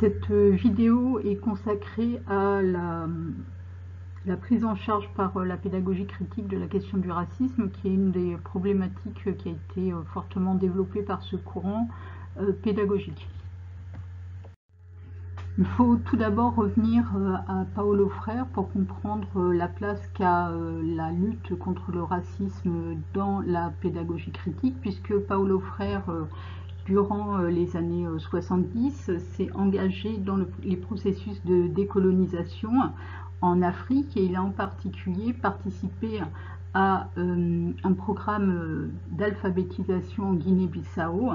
Cette vidéo est consacrée à la prise en charge par la pédagogie critique de la question du racisme, qui est une des problématiques qui a été fortement développée par ce courant pédagogique. Il faut tout d'abord revenir à Paulo Freire pour comprendre la place qu'a la lutte contre le racisme dans la pédagogie critique, puisque Paulo Freire, durant les années 70, s'est engagé dans les processus de décolonisation en Afrique, et il a en particulier participé à un programme d'alphabétisation en Guinée-Bissau.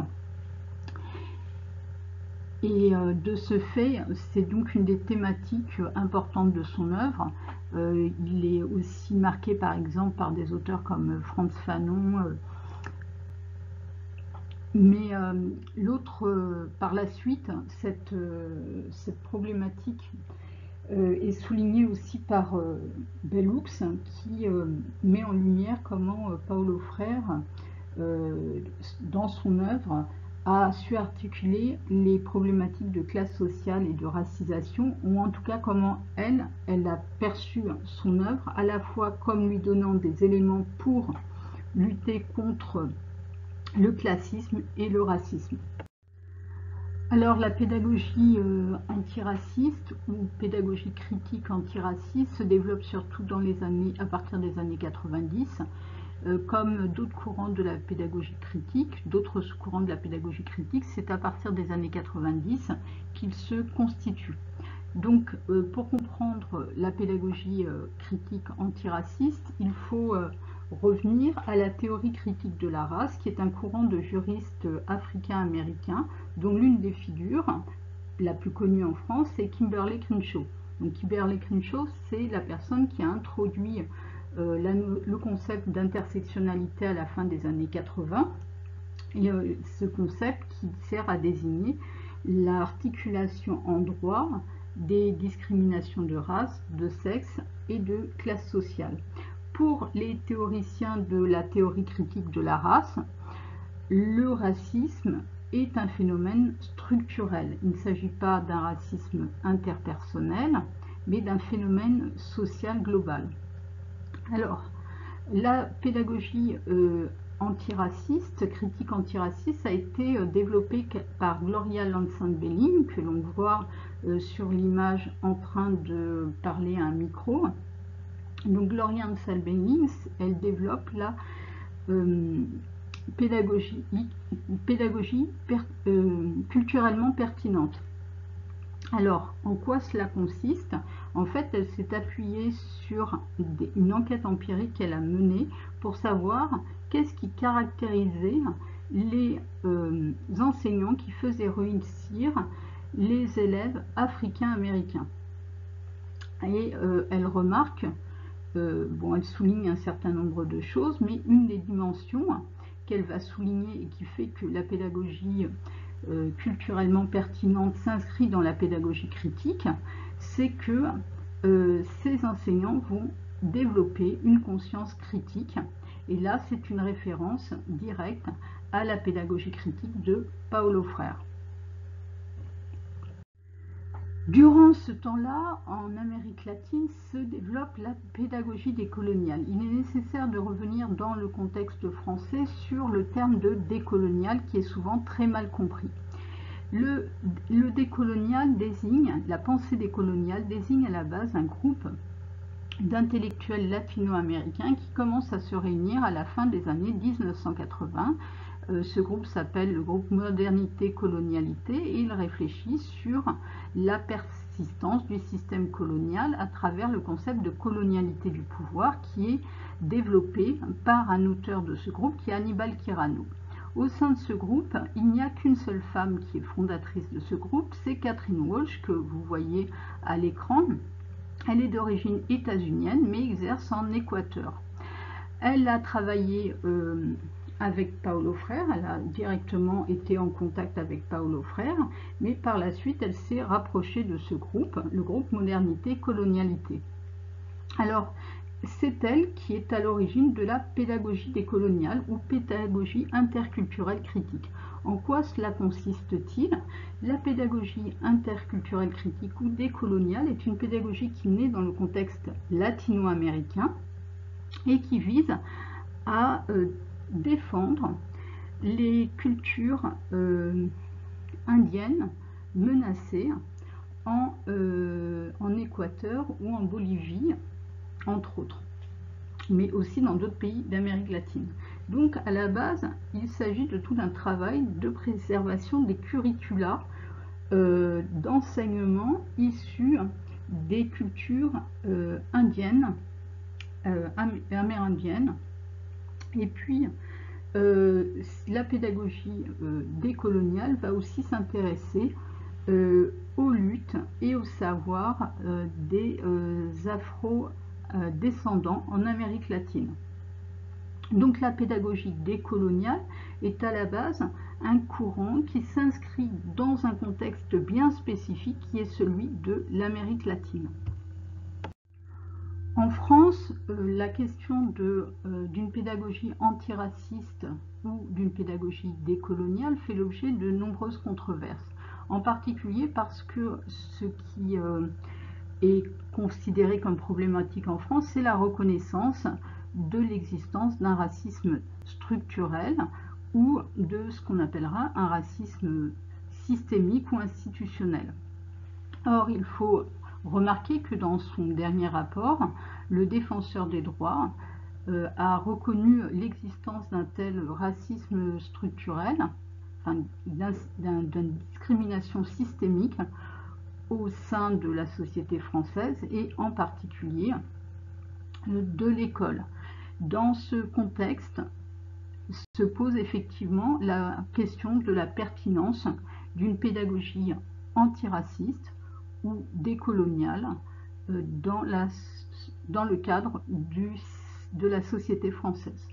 Et de ce fait, c'est donc une des thématiques importantes de son œuvre. Il est aussi marqué par exemple par des auteurs comme Frantz Fanon, mais par la suite, cette problématique est soulignée aussi par Bellux, qui met en lumière comment Paulo Freire, dans son œuvre, a su articuler les problématiques de classe sociale et de racisation, ou en tout cas comment elle a perçu son œuvre, à la fois comme lui donnant des éléments pour lutter contre le classisme et le racisme. Alors la pédagogie antiraciste ou pédagogie critique antiraciste se développe surtout à partir des années 90, comme d'autres courants de la pédagogie critique, d'autres courants de la pédagogie critique, c'est à partir des années 90 qu'ils se constituent. Donc pour comprendre la pédagogie critique antiraciste, il faut revenir à la théorie critique de la race, qui est un courant de juristes africains-américains, dont l'une des figures, la plus connue en France, c'est Kimberlé Crenshaw. Donc Kimberlé Crenshaw, c'est la personne qui a introduit le concept d'intersectionnalité à la fin des années 80, et ce concept qui sert à désigner l'articulation en droit des discriminations de race, de sexe et de classe sociale. Pour les théoriciens de la théorie critique de la race, le racisme est un phénomène structurel. Il ne s'agit pas d'un racisme interpersonnel, mais d'un phénomène social global. Alors, la pédagogie antiraciste, critique antiraciste, a été développée par Gloria Ladson-Belling, que l'on voit sur l'image en train de parler à un micro. Donc Gloria Ladson-Belling, elle développe la pédagogie culturellement pertinente. Alors, en quoi cela consiste? En fait, elle s'est appuyée sur une enquête empirique qu'elle a menée pour savoir qu'est-ce qui caractérisait les enseignants qui faisaient réussir les élèves africains-américains. Et elle remarque, elle souligne un certain nombre de choses, mais une des dimensions qu'elle va souligner et qui fait que la pédagogie culturellement pertinente s'inscrit dans la pédagogie critique, c'est que ces enseignants vont développer une conscience critique. Et là, c'est une référence directe à la pédagogie critique de Paulo Freire. Durant ce temps-là, en Amérique latine, se développe la pédagogie décoloniale. Il est nécessaire de revenir dans le contexte français sur le terme de décolonial, qui est souvent très mal compris. Le décolonial désigne, la pensée décoloniale désigne à la base un groupe d'intellectuels latino-américains qui commencent à se réunir à la fin des années 1980. Ce groupe s'appelle le groupe Modernité-Colonialité, et il réfléchit sur la persistance du système colonial à travers le concept de colonialité du pouvoir, qui est développé par un auteur de ce groupe qui est Aníbal Quirano. Au sein de ce groupe, il n'y a qu'une seule femme qui est fondatrice de ce groupe, c'est Catherine Walsh, que vous voyez à l'écran. Elle est d'origine états-unienne, mais exerce en Équateur. Elle a travaillé avec Paulo Freire, elle a directement été en contact avec Paulo Freire, mais par la suite, elle s'est rapprochée de ce groupe, le groupe Modernité-Colonialité. Alors, c'est elle qui est à l'origine de la pédagogie décoloniale ou pédagogie interculturelle critique. En quoi cela consiste-t-il? La pédagogie interculturelle critique ou décoloniale est une pédagogie qui naît dans le contexte latino-américain et qui vise à défendre les cultures indiennes menacées en Équateur ou en Bolivie, entre autres, mais aussi dans d'autres pays d'Amérique latine. Donc à la base, il s'agit de tout un travail de préservation des curricula d'enseignement issus des cultures indiennes, amérindiennes. Et puis, la pédagogie décoloniale va aussi s'intéresser aux luttes et au savoir des afro-descendants en Amérique latine. Donc la pédagogie décoloniale est à la base un courant qui s'inscrit dans un contexte bien spécifique qui est celui de l'Amérique latine. En France, la question d'une pédagogie antiraciste ou d'une pédagogie décoloniale fait l'objet de nombreuses controverses, en particulier parce que ce qui est considéré comme problématique en France, c'est la reconnaissance de l'existence d'un racisme structurel ou de ce qu'on appellera un racisme systémique ou institutionnel. Or, il faut remarquer que dans son dernier rapport, le défenseur des droits a reconnu l'existence d'un tel racisme structurel, enfin, d'une discrimination systémique au sein de la société française et en particulier de l'école. Dans ce contexte se pose effectivement la question de la pertinence d'une pédagogie antiraciste ou décoloniale dans le cadre de la société française.